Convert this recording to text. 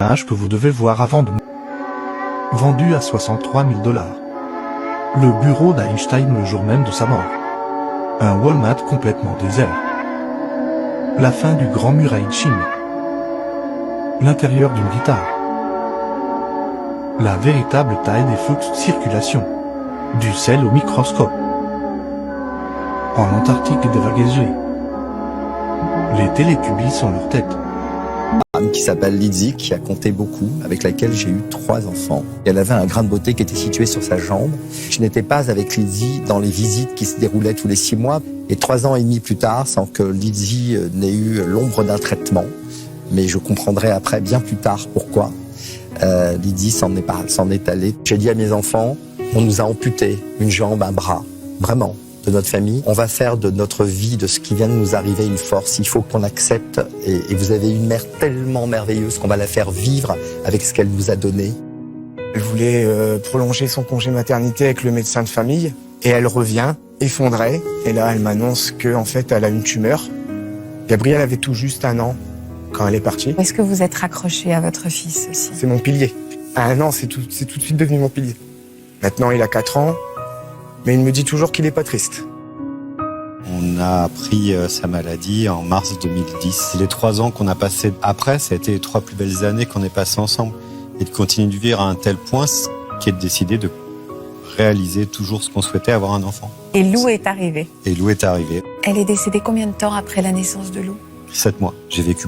H que vous devez voir avant de... Vendu à 63 000 $. Le bureau d'Einstein le jour même de sa mort. Un Walmart complètement désert. La fin du Grand Muraille de Chine. L'intérieur d'une guitare. La véritable taille des flux de circulation. Du sel au microscope. En Antarctique dévagagé. Les télétubbies sont leur tête. Qui s'appelle Lydie, qui a compté beaucoup, avec laquelle j'ai eu 3 enfants. Elle avait un grain de beauté qui était situé sur sa jambe. Je n'étais pas avec Lydie dans les visites qui se déroulaient tous les 6 mois. Et 3 ans et demi plus tard, sans que Lydie n'ait eu l'ombre d'un traitement, mais je comprendrai après, bien plus tard, pourquoi Lydie s'en est allée. J'ai dit à mes enfants, on nous a amputé une jambe, un bras, vraiment, de notre famille. On va faire de notre vie, de ce qui vient de nous arriver, une force. Il faut qu'on accepte. Et vous avez une mère tellement merveilleuse qu'on va la faire vivre avec ce qu'elle nous a donné. Elle voulait prolonger son congé maternité avec le médecin de famille. Et elle revient, effondrée. Et là, elle m'annonce qu'en fait, elle a une tumeur. Gabriel avait tout juste 1 an quand elle est partie. Est-ce que vous êtes raccroché à votre fils aussi? C'est mon pilier. À 1 an, c'est tout de suite devenu mon pilier. Maintenant, il a 4 ans. Mais il me dit toujours qu'il n'est pas triste. On a appris sa maladie en mars 2010. Les 3 ans qu'on a passés après, ça a été les 3 plus belles années qu'on ait passées ensemble. Et de continuer de vivre à un tel point, qui est de décider de réaliser toujours ce qu'on souhaitait, avoir un enfant. Et Lou est arrivée. Et Lou est arrivé. Elle est décédée combien de temps après la naissance de Lou? 7 mois. J'ai vécu